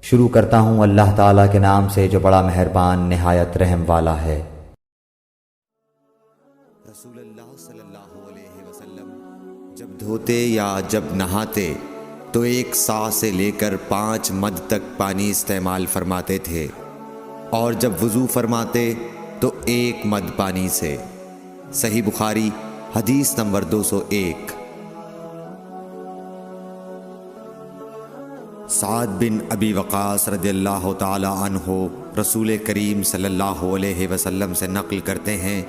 شروع کرتا ہوں اللہ تعالیٰ کے نام سے جو بڑا مہربان نہایت رحم والا ہے۔ رسول اللہ صلی اللہ علیہ وسلم جب دھوتے یا جب نہاتے تو 1 سا سے لے کر 5 مد تک پانی استعمال فرماتے تھے، اور جب وضو فرماتے تو 1 مد پانی سے۔ صحیح بخاری حدیث نمبر 201۔ سعد بن ابی وقاص رضی اللہ تعالی عنہ رسول کریم صلی اللہ علیہ وسلم سے نقل کرتے ہیں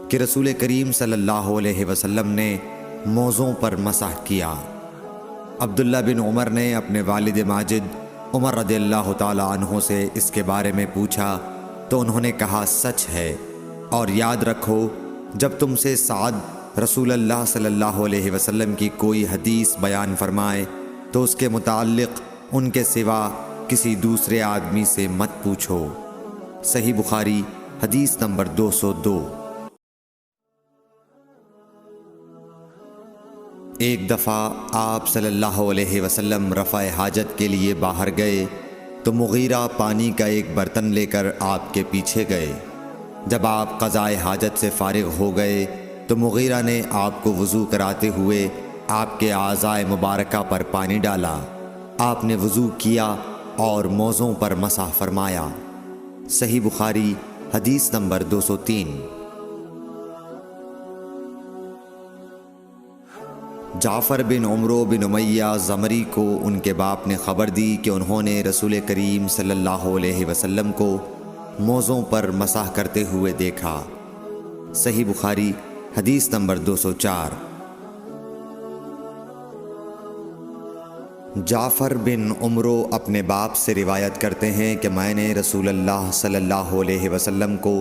کہ رسول کریم صلی اللہ علیہ وسلم نے موزوں پر مسح کیا۔ عبداللہ بن عمر نے اپنے والد ماجد عمر رضی اللہ تعالی عنہ سے اس کے بارے میں پوچھا تو انہوں نے کہا سچ ہے، اور یاد رکھو جب تم سے سعد رسول اللہ صلی اللہ علیہ وسلم کی کوئی حدیث بیان فرمائے تو اس کے متعلق ان کے سوا کسی دوسرے آدمی سے مت پوچھو۔ صحیح بخاری حدیث نمبر 202۔ ایک دفعہ آپ صلی اللہ علیہ وسلم رفع حاجت کے لیے باہر گئے تو مغیرہ پانی کا ایک برتن لے کر آپ کے پیچھے گئے۔ جب آپ قضائے حاجت سے فارغ ہو گئے تو مغیرہ نے آپ کو وضو کراتے ہوئے آپ کے اعضائے مبارکہ پر پانی ڈالا۔ آپ نے وضو کیا اور موزوں پر مسح فرمایا۔ صحیح بخاری حدیث نمبر 203۔ جعفر بن عمرو بن امیہ زمری کو ان کے باپ نے خبر دی کہ انہوں نے رسول کریم صلی اللہ علیہ وسلم کو موزوں پر مسح کرتے ہوئے دیکھا۔ صحیح بخاری حدیث نمبر 204۔ جعفر بن عمرو اپنے باپ سے روایت کرتے ہیں کہ میں نے رسول اللہ صلی اللہ علیہ وسلم کو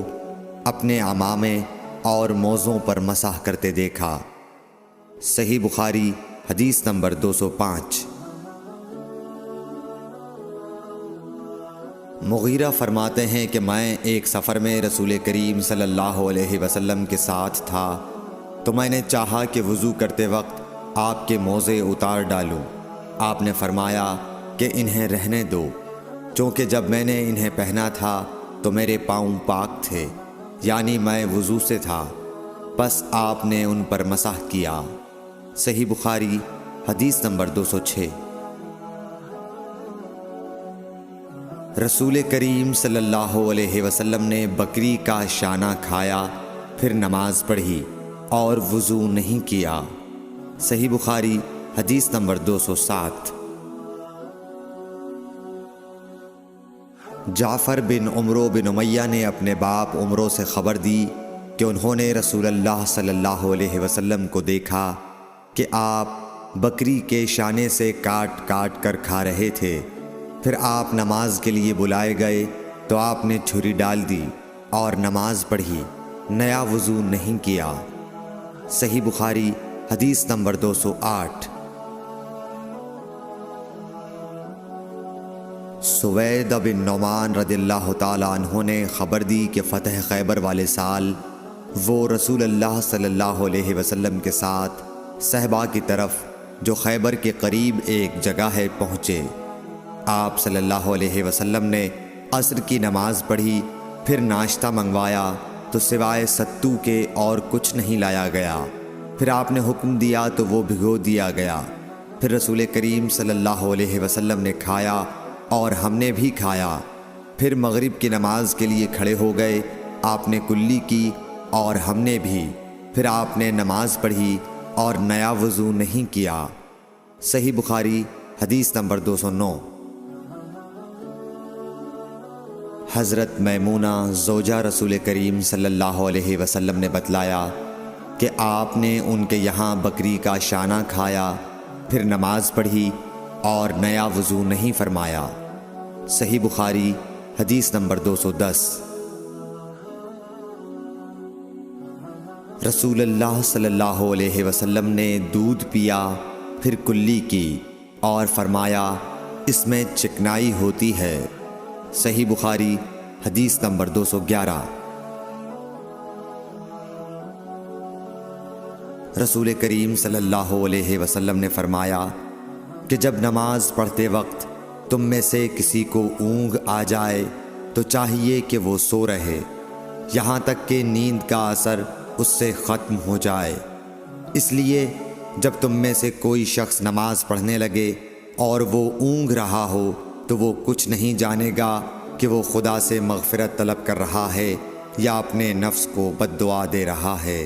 اپنے عمامے اور موزوں پر مسح کرتے دیکھا۔ صحیح بخاری حدیث نمبر 205۔ مغیرہ فرماتے ہیں کہ میں ایک سفر میں رسول کریم صلی اللہ علیہ وسلم کے ساتھ تھا تو میں نے چاہا کہ وضو کرتے وقت آپ کے موزے اتار ڈالوں۔ آپ نے فرمایا کہ انہیں رہنے دو، چونکہ جب میں نے انہیں پہنا تھا تو میرے پاؤں پاک تھے، یعنی میں وضو سے تھا، پس آپ نے ان پر مسح کیا۔ صحیح بخاری حدیث نمبر 206۔ رسول کریم صلی اللہ علیہ وسلم نے بکری کا شانہ کھایا، پھر نماز پڑھی اور وضو نہیں کیا۔ صحیح بخاری حدیث نمبر 207۔ جعفر بن عمرو بن امیہ نے اپنے باپ عمرو سے خبر دی کہ انہوں نے رسول اللہ صلی اللہ علیہ وسلم کو دیکھا کہ آپ بکری کے شانے سے کاٹ کاٹ کر کھا رہے تھے۔ پھر آپ نماز کے لیے بلائے گئے تو آپ نے چھری ڈال دی اور نماز پڑھی، نیا وضو نہیں کیا۔ صحیح بخاری حدیث نمبر 208۔ سوید بن نعمان رضی اللہ تعالی عنہ نے خبر دی کہ فتح خیبر والے سال وہ رسول اللہ صلی اللہ علیہ وسلم کے ساتھ صحبہ کی طرف جو خیبر کے قریب ایک جگہ ہے پہنچے۔ آپ صلی اللہ علیہ وسلم نے عصر کی نماز پڑھی، پھر ناشتہ منگوایا تو سوائے ستو کے اور کچھ نہیں لایا گیا۔ پھر آپ نے حکم دیا تو وہ بھگو دیا گیا۔ پھر رسول کریم صلی اللہ علیہ وسلم نے کھایا اور ہم نے بھی کھایا۔ پھر مغرب کی نماز کے لیے کھڑے ہو گئے، آپ نے کلی کی اور ہم نے بھی۔ پھر آپ نے نماز پڑھی اور نیا وضو نہیں کیا۔ صحیح بخاری حدیث نمبر 209۔ حضرت میمونہ زوجہ رسول کریم صلی اللہ علیہ وسلم نے بتلایا کہ آپ نے ان کے یہاں بکری کا شانہ کھایا، پھر نماز پڑھی اور نیا وضو نہیں فرمایا۔ صحیح بخاری حدیث نمبر 210۔ رسول اللہ صلی اللہ علیہ وسلم نے دودھ پیا، پھر کلی کی اور فرمایا اس میں چکنائی ہوتی ہے۔ صحیح بخاری حدیث نمبر 211۔ رسول کریم صلی اللہ علیہ وسلم نے فرمایا کہ جب نماز پڑھتے وقت تم میں سے کسی کو اونگ آ جائے تو چاہیے کہ وہ سو رہے یہاں تک کہ نیند کا اثر اس سے ختم ہو جائے۔ اس لیے جب تم میں سے کوئی شخص نماز پڑھنے لگے اور وہ اونگ رہا ہو تو وہ کچھ نہیں جانے گا کہ وہ خدا سے مغفرت طلب کر رہا ہے یا اپنے نفس کو بد دعا دے رہا ہے۔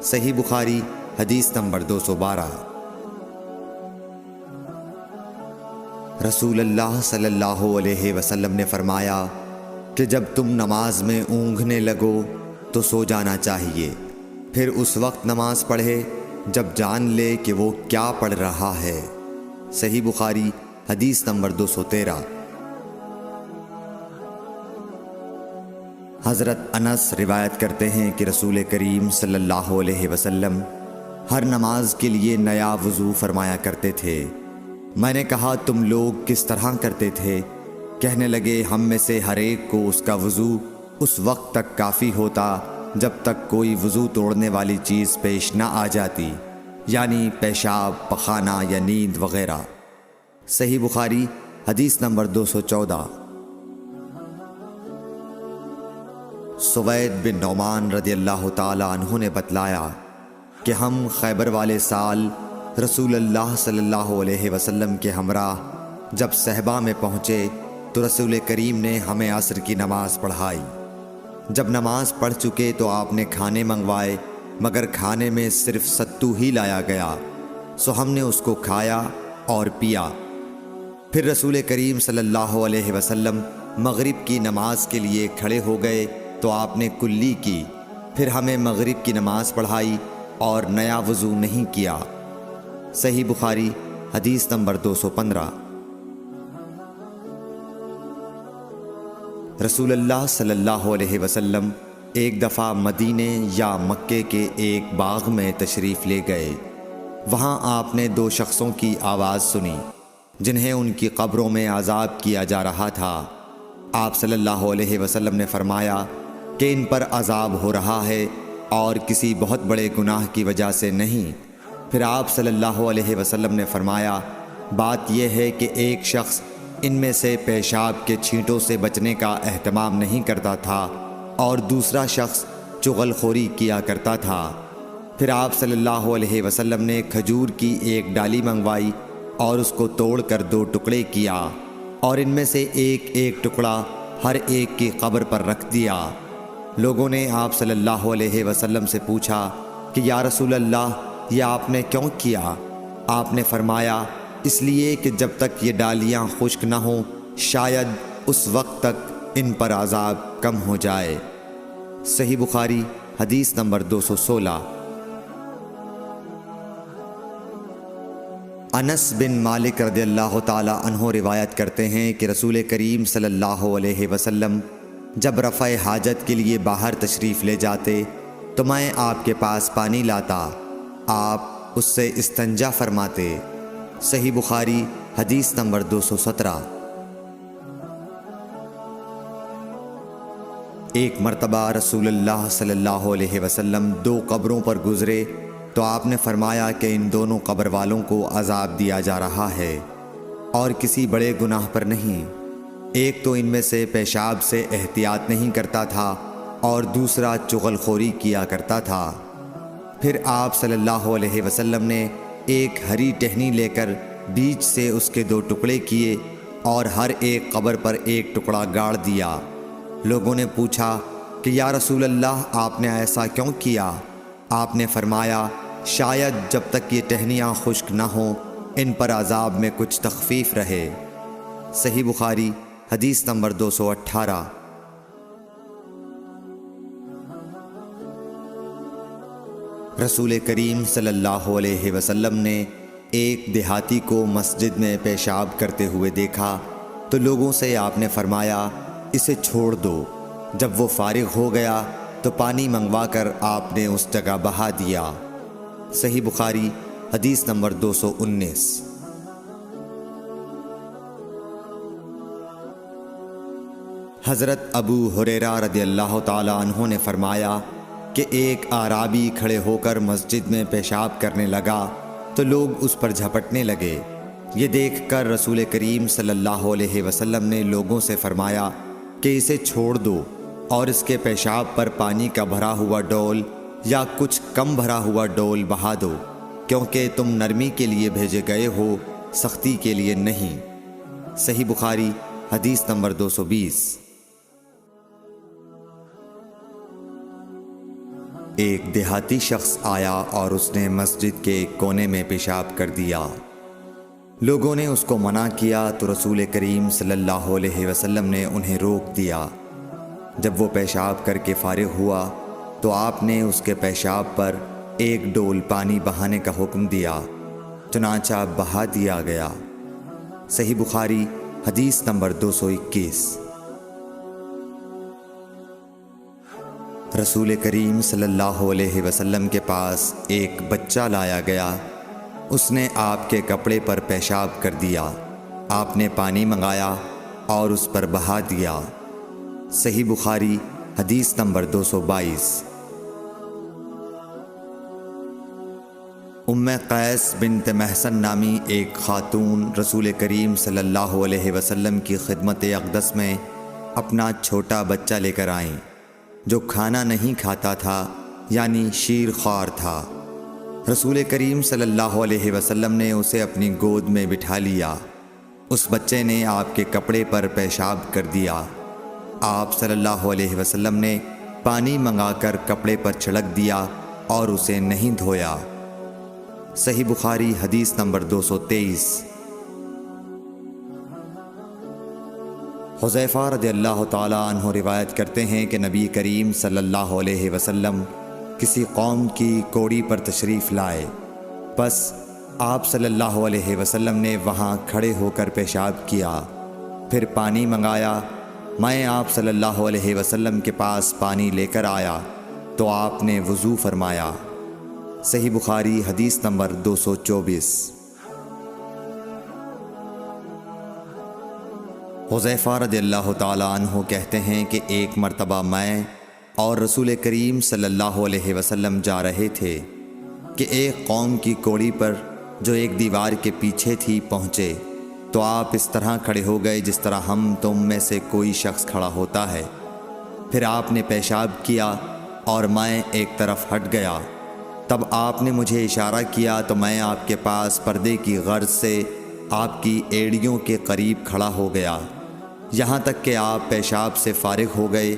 صحیح بخاری حدیث نمبر 212۔ رسول اللہ صلی اللہ علیہ وسلم نے فرمایا کہ جب تم نماز میں اونگنے لگو تو سو جانا چاہیے، پھر اس وقت نماز پڑھے جب جان لے کہ وہ کیا پڑھ رہا ہے۔ صحیح بخاری حدیث نمبر 213۔ حضرت انس روایت کرتے ہیں کہ رسول کریم صلی اللہ علیہ وسلم ہر نماز کے لیے نیا وضو فرمایا کرتے تھے۔ میں نے کہا تم لوگ کس طرح کرتے تھے؟ کہنے لگے ہم میں سے ہر ایک کو اس کا وضو اس وقت تک کافی ہوتا جب تک کوئی وضو توڑنے والی چیز پیش نہ آ جاتی، یعنی پیشاب، پخانہ یا نیند وغیرہ۔ صحیح بخاری حدیث نمبر 214۔ سوید بن نعمان رضی اللہ تعالی عنہ نے بتلایا کہ ہم خیبر والے سال رسول اللہ صلی اللہ علیہ وسلم کے ہمراہ جب صحبہ میں پہنچے تو رسول کریم نے ہمیں عصر کی نماز پڑھائی۔ جب نماز پڑھ چکے تو آپ نے کھانے منگوائے، مگر کھانے میں صرف ستو ہی لایا گیا، سو ہم نے اس کو کھایا اور پیا۔ پھر رسول کریم صلی اللہ علیہ وسلم مغرب کی نماز کے لیے کھڑے ہو گئے تو آپ نے کلی کی، پھر ہمیں مغرب کی نماز پڑھائی اور نیا وضو نہیں کیا۔ صحیح بخاری حدیث نمبر 215۔ رسول اللہ صلی اللہ علیہ وسلم ایک دفعہ مدینے یا مکے کے ایک باغ میں تشریف لے گئے۔ وہاں آپ نے 2 شخصوں کی آواز سنی جنہیں ان کی قبروں میں عذاب کیا جا رہا تھا۔ آپ صلی اللہ علیہ وسلم نے فرمایا کہ ان پر عذاب ہو رہا ہے اور کسی بہت بڑے گناہ کی وجہ سے نہیں۔ پھر آپ صلی اللہ علیہ وسلم نے فرمایا بات یہ ہے کہ ایک شخص ان میں سے پیشاب کے چھینٹوں سے بچنے کا اہتمام نہیں کرتا تھا اور دوسرا شخص چغل خوری کیا کرتا تھا۔ پھر آپ صلی اللہ علیہ وسلم نے کھجور کی ایک ڈالی منگوائی اور اس کو توڑ کر 2 ٹکڑے کیا اور ان میں سے ایک ایک ٹکڑا ہر ایک کی قبر پر رکھ دیا۔ لوگوں نے آپ صلی اللہ علیہ وسلم سے پوچھا کہ یا رسول اللہ یہ آپ نے کیوں کیا؟ آپ نے فرمایا اس لیے کہ جب تک یہ ڈالیاں خشک نہ ہوں شاید اس وقت تک ان پر عذاب کم ہو جائے۔ صحیح بخاری حدیث نمبر 216۔ انس بن مالک رضی اللہ تعالی عنہ روایت کرتے ہیں کہ رسول کریم صلی اللہ علیہ وسلم جب رفع حاجت کے لیے باہر تشریف لے جاتے تو میں آپ کے پاس پانی لاتا، آپ اس سے استنجا فرماتے۔ صحیح بخاری حدیث نمبر 217۔ ایک مرتبہ رسول اللہ صلی اللہ علیہ وسلم 2 قبروں پر گزرے تو آپ نے فرمایا کہ ان دونوں قبر والوں کو عذاب دیا جا رہا ہے اور کسی بڑے گناہ پر نہیں۔ ایک تو ان میں سے پیشاب سے احتیاط نہیں کرتا تھا اور دوسرا چغل خوری کیا کرتا تھا۔ پھر آپ صلی اللہ علیہ وسلم نے ایک ہری ٹہنی لے کر بیچ سے اس کے 2 ٹکڑے کیے اور ہر ایک قبر پر ایک ٹکڑا گاڑ دیا۔ لوگوں نے پوچھا کہ یا رسول اللہ آپ نے ایسا کیوں کیا؟ آپ نے فرمایا شاید جب تک یہ ٹہنیاں خشک نہ ہوں ان پر عذاب میں کچھ تخفیف رہے۔ صحیح بخاری حدیث نمبر 218۔ رسول کریم صلی اللہ علیہ وسلم نے ایک دیہاتی کو مسجد میں پیشاب کرتے ہوئے دیکھا تو لوگوں سے آپ نے فرمایا اسے چھوڑ دو۔ جب وہ فارغ ہو گیا تو پانی منگوا کر آپ نے اس جگہ بہا دیا۔ صحیح بخاری حدیث نمبر 219۔ حضرت ابو ہریرہ رضی اللہ تعالی عنہ نے فرمایا کہ ایک اعرابی کھڑے ہو کر مسجد میں پیشاب کرنے لگا تو لوگ اس پر جھپٹنے لگے۔ یہ دیکھ کر رسول کریم صلی اللہ علیہ وسلم نے لوگوں سے فرمایا کہ اسے چھوڑ دو اور اس کے پیشاب پر پانی کا بھرا ہوا ڈول یا کچھ کم بھرا ہوا ڈول بہا دو، کیونکہ تم نرمی کے لیے بھیجے گئے ہو، سختی کے لیے نہیں۔ صحیح بخاری حدیث نمبر 220۔ ایک دیہاتی شخص آیا اور اس نے مسجد کے ایک کونے میں پیشاب کر دیا۔ لوگوں نے اس کو منع کیا تو رسول کریم صلی اللہ علیہ وسلم نے انہیں روک دیا۔ جب وہ پیشاب کر کے فارغ ہوا تو آپ نے اس کے پیشاب پر ایک ڈول پانی بہانے کا حکم دیا، چنانچہ بہا دیا گیا۔ صحیح بخاری حدیث نمبر 221۔ رسول کریم صلی اللہ علیہ وسلم کے پاس ایک بچہ لایا گیا۔ اس نے آپ کے کپڑے پر پیشاب کر دیا۔ آپ نے پانی منگایا اور اس پر بہا دیا۔ صحیح بخاری حدیث نمبر 222۔ ام قیس بنت محسن نامی ایک خاتون رسول کریم صلی اللہ علیہ وسلم کی خدمت اقدس میں اپنا چھوٹا بچہ لے کر آئیں، جو کھانا نہیں کھاتا تھا، یعنی شیر خوار تھا۔ رسول کریم صلی اللہ علیہ وسلم نے اسے اپنی گود میں بٹھا لیا۔ اس بچے نے آپ کے کپڑے پر پیشاب کر دیا۔ آپ صلی اللہ علیہ وسلم نے پانی منگا کر کپڑے پر چھڑک دیا اور اسے نہیں دھویا۔ صحیح بخاری حدیث نمبر 223۔ حذیفہ رضی اللہ تعالیٰ عنہ روایت کرتے ہیں کہ نبی کریم صلی اللہ علیہ وسلم کسی قوم کی کوڑی پر تشریف لائے، بس آپ صلی اللہ علیہ وسلم نے وہاں کھڑے ہو کر پیشاب کیا، پھر پانی منگایا۔ میں آپ صلی اللہ علیہ وسلم کے پاس پانی لے کر آیا تو آپ نے وضو فرمایا۔ صحیح بخاری حدیث نمبر 224۔ حذیفہ رضی اللہ تعالیٰ عنہ کہتے ہیں کہ ایک مرتبہ میں اور رسول کریم صلی اللہ علیہ وسلم جا رہے تھے کہ ایک قوم کی کوڑی پر جو ایک دیوار کے پیچھے تھی پہنچے، تو آپ اس طرح کھڑے ہو گئے جس طرح ہم تم میں سے کوئی شخص کھڑا ہوتا ہے۔ پھر آپ نے پیشاب کیا اور میں ایک طرف ہٹ گیا۔ تب آپ نے مجھے اشارہ کیا تو میں آپ کے پاس پردے کی غرض سے آپ کی ایڑیوں کے قریب کھڑا ہو گیا، یہاں تک کہ آپ پیشاب سے فارغ ہو گئے۔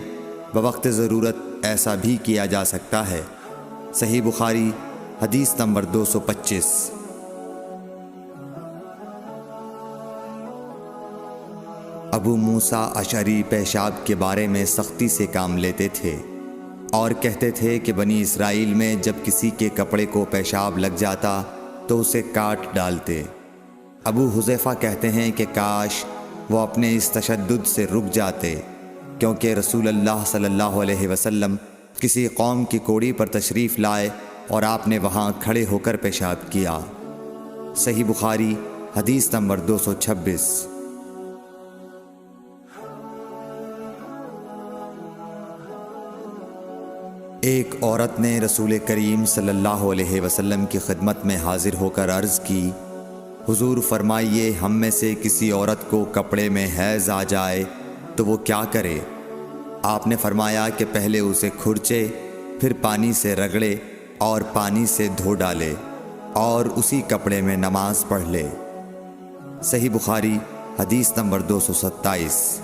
بوقت ضرورت ایسا بھی کیا جا سکتا ہے۔ صحیح بخاری حدیث نمبر 225۔ ابو موسیٰ اشعری پیشاب کے بارے میں سختی سے کام لیتے تھے اور کہتے تھے کہ بنی اسرائیل میں جب کسی کے کپڑے کو پیشاب لگ جاتا تو اسے کاٹ ڈالتے۔ ابو حذیفہ کہتے ہیں کہ کاش وہ اپنے اس تشدد سے رک جاتے، کیونکہ رسول اللہ صلی اللہ علیہ وسلم کسی قوم کی کوڑی پر تشریف لائے اور آپ نے وہاں کھڑے ہو کر پیشاب کیا۔ صحیح بخاری حدیث نمبر 226۔ ایک عورت نے رسول کریم صلی اللہ علیہ وسلم کی خدمت میں حاضر ہو کر عرض کی، حضور فرمائیے ہم میں سے کسی عورت کو کپڑے میں حیض آ جائے تو وہ کیا کرے؟ آپ نے فرمایا کہ پہلے اسے کھرچے، پھر پانی سے رگڑے اور پانی سے دھو ڈالے اور اسی کپڑے میں نماز پڑھ لے۔ صحیح بخاری حدیث نمبر 227۔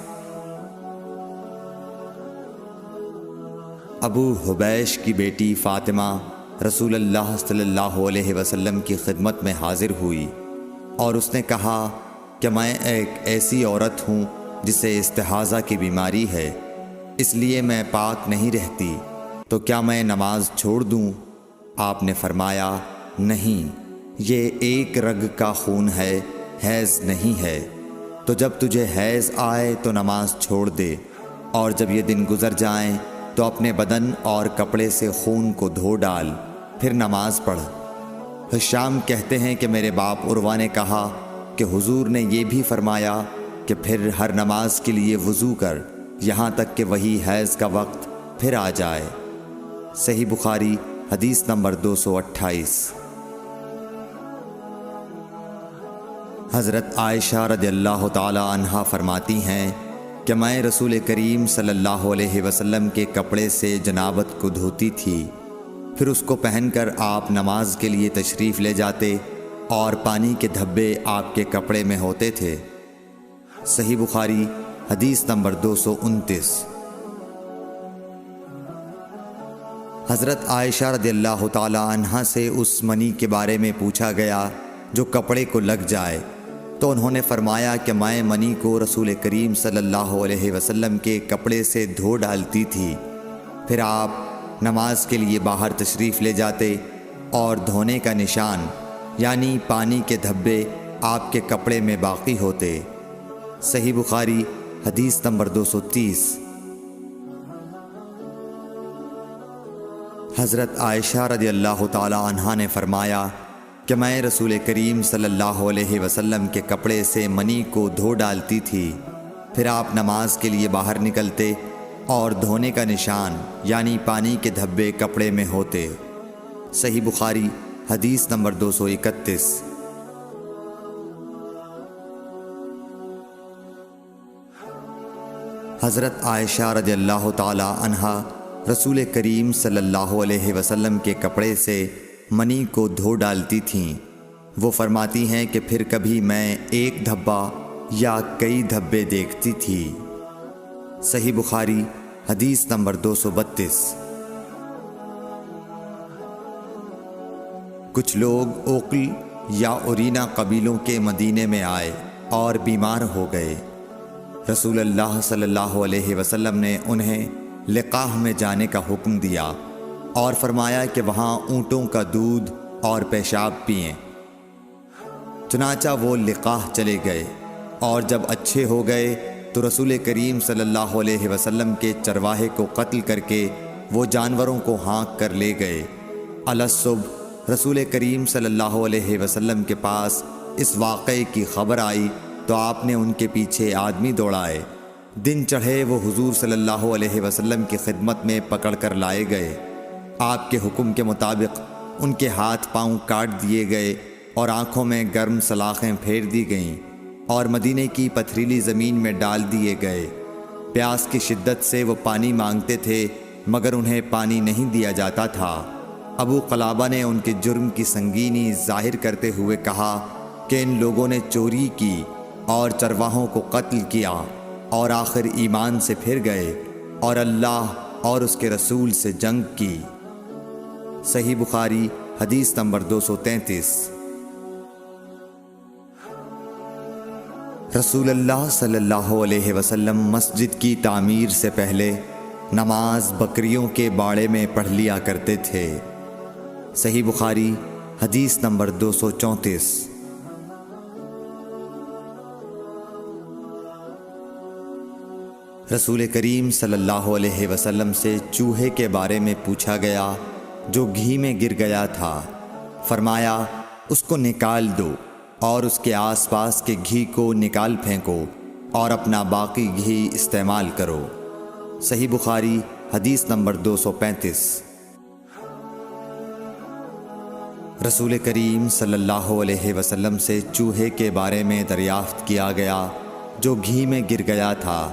ابو حبیش کی بیٹی فاطمہ رسول اللہ صلی اللہ علیہ وسلم کی خدمت میں حاضر ہوئی اور اس نے کہا کہ میں ایک ایسی عورت ہوں جسے استحاضہ کی بیماری ہے، اس لیے میں پاک نہیں رہتی، تو کیا میں نماز چھوڑ دوں؟ آپ نے فرمایا نہیں، یہ ایک رگ کا خون ہے، حیض نہیں ہے، تو جب تجھے حیض آئے تو نماز چھوڑ دے، اور جب یہ دن گزر جائیں تو اپنے بدن اور کپڑے سے خون کو دھو ڈال، پھر نماز پڑھ۔ ہشام کہتے ہیں کہ میرے باپ عروہ نے کہا کہ حضور نے یہ بھی فرمایا کہ پھر ہر نماز کے لیے وضو کر، یہاں تک کہ وہی حیض کا وقت پھر آ جائے۔ صحیح بخاری حدیث نمبر 228۔ حضرت عائشہ رضی اللہ تعالی عنہا فرماتی ہیں کہ میں رسول کریم صلی اللہ علیہ وسلم کے کپڑے سے جنابت کو دھوتی تھی، پھر اس کو پہن کر آپ نماز کے لیے تشریف لے جاتے اور پانی کے دھبے آپ کے کپڑے میں ہوتے تھے۔ صحیح بخاری حدیث نمبر 229۔ حضرت عائشہ رضی اللہ تعالی عنہا سے اس منی کے بارے میں پوچھا گیا جو کپڑے کو لگ جائے، تو انہوں نے فرمایا کہ میں منی کو رسول کریم صلی اللہ علیہ وسلم کے کپڑے سے دھو ڈالتی تھی، پھر آپ نماز کے لیے باہر تشریف لے جاتے اور دھونے کا نشان یعنی پانی کے دھبے آپ کے کپڑے میں باقی ہوتے۔ صحیح بخاری حدیث نمبر 230۔ حضرت عائشہ رضی اللہ تعالی عنہا نے فرمایا کہ میں رسول کریم صلی اللہ علیہ وسلم کے کپڑے سے منی کو دھو ڈالتی تھی، پھر آپ نماز کے لیے باہر نکلتے اور دھونے کا نشان یعنی پانی کے دھبے کپڑے میں ہوتے۔ صحیح بخاری حدیث نمبر 231۔ حضرت عائشہ رضی اللہ تعالی عنہا رسول کریم صلی اللہ علیہ وسلم کے کپڑے سے منی کو دھو ڈالتی تھیں۔ وہ فرماتی ہیں کہ پھر کبھی میں ایک دھبا یا کئی دھبے دیکھتی تھی۔ صحیح بخاری حدیث نمبر 232۔ کچھ لوگ اوقل یا اورینا قبیلوں کے مدینے میں آئے اور بیمار ہو گئے۔ رسول اللہ صلی اللہ علیہ وسلم نے انہیں لقاح میں جانے کا حکم دیا اور فرمایا کہ وہاں اونٹوں کا دودھ اور پیشاب پئیں۔ چنانچہ وہ لقاح چلے گئے اور جب اچھے ہو گئے تو رسول کریم صلی اللہ علیہ وسلم کے چرواہے کو قتل کر کے وہ جانوروں کو ہانک کر لے گئے۔ الصبح رسول کریم صلی اللہ علیہ وسلم کے پاس اس واقعے کی خبر آئی تو آپ نے ان کے پیچھے آدمی دوڑائے۔ دن چڑھے وہ حضور صلی اللہ علیہ وسلم کی خدمت میں پکڑ کر لائے گئے۔ آپ کے حکم کے مطابق ان کے ہاتھ پاؤں کاٹ دیے گئے اور آنکھوں میں گرم سلاخیں پھیر دی گئیں اور مدینے کی پتھریلی زمین میں ڈال دیے گئے۔ پیاس کی شدت سے وہ پانی مانگتے تھے مگر انہیں پانی نہیں دیا جاتا تھا۔ ابو قلابہ نے ان کے جرم کی سنگینی ظاہر کرتے ہوئے کہا کہ ان لوگوں نے چوری کی اور چرواہوں کو قتل کیا اور آخر ایمان سے پھر گئے اور اللہ اور اس کے رسول سے جنگ کی۔ صحیح بخاری حدیث نمبر 233۔ رسول اللہ صلی اللہ علیہ وسلم مسجد کی تعمیر سے پہلے نماز بکریوں کے باڑے میں پڑھ لیا کرتے تھے۔ صحیح بخاری حدیث نمبر 234۔ رسول کریم صلی اللہ علیہ وسلم سے چوہے کے بارے میں پوچھا گیا جو گھی میں گر گیا تھا۔ فرمایا اس کو نکال دو اور اس کے آس پاس کے گھی کو نکال پھینکو اور اپنا باقی گھی استعمال کرو۔ صحیح بخاری حدیث نمبر 235۔ رسول کریم صلی اللہ علیہ وسلم سے چوہے کے بارے میں دریافت کیا گیا جو گھی میں گر گیا تھا۔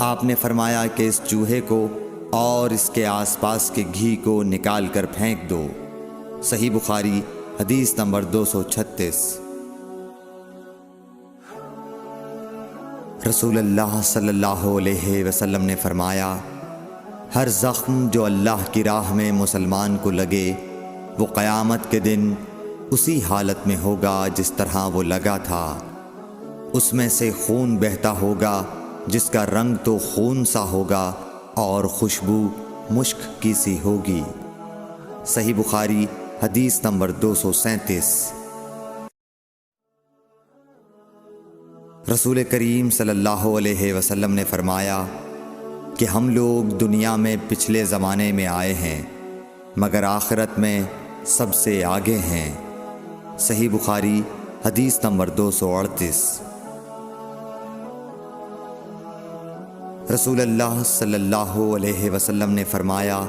آپ نے فرمایا کہ اس چوہے کو اور اس کے آس پاس کے گھی کو نکال کر پھینک دو۔ صحیح بخاری حدیث نمبر 236۔ رسول اللہ صلی اللہ علیہ وسلم نے فرمایا ہر زخم جو اللہ کی راہ میں مسلمان کو لگے وہ قیامت کے دن اسی حالت میں ہوگا جس طرح وہ لگا تھا۔ اس میں سے خون بہتا ہوگا جس کا رنگ تو خون سا ہوگا اور خوشبو مشک کی سی ہوگی۔ صحیح بخاری حدیث نمبر 237۔ رسول کریم صلی اللہ علیہ وسلم نے فرمایا کہ ہم لوگ دنیا میں پچھلے زمانے میں آئے ہیں مگر آخرت میں سب سے آگے ہیں۔ صحیح بخاری حدیث نمبر 238۔ رسول اللہ صلی اللہ علیہ وسلم نے فرمایا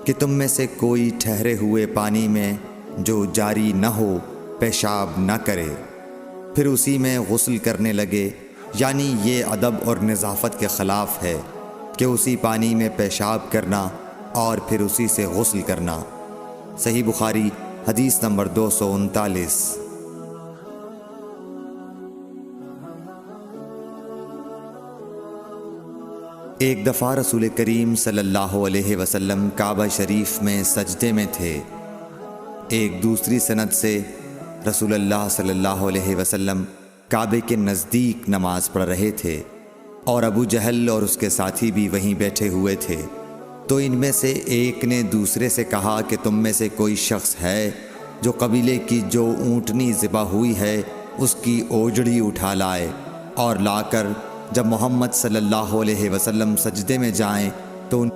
کہ تم میں سے کوئی ٹھہرے ہوئے پانی میں جو جاری نہ ہو پیشاب نہ کرے۔ پھر اسی میں غسل کرنے لگے، یعنی یہ ادب اور نظافت کے خلاف ہے کہ اسی پانی میں پیشاب کرنا اور پھر اسی سے غسل کرنا۔ صحیح بخاری حدیث نمبر 239۔ ایک دفعہ رسول کریم صلی اللہ علیہ وسلم کعبہ شریف میں سجدے میں تھے۔ ایک دوسری سند سے رسول اللہ صلی اللہ علیہ وسلم کعبے کے نزدیک نماز پڑھ رہے تھے اور ابو جہل اور اس کے ساتھی بھی وہیں بیٹھے ہوئے تھے۔ تو ان میں سے ایک نے دوسرے سے کہا کہ تم میں سے کوئی شخص ہے جو قبیلے کی جو اونٹنی ذبح ہوئی ہے اس کی اوجڑی اٹھا لائے اور لا کر جب محمد صلی اللہ علیہ وسلم سجدے میں جائیں تو ان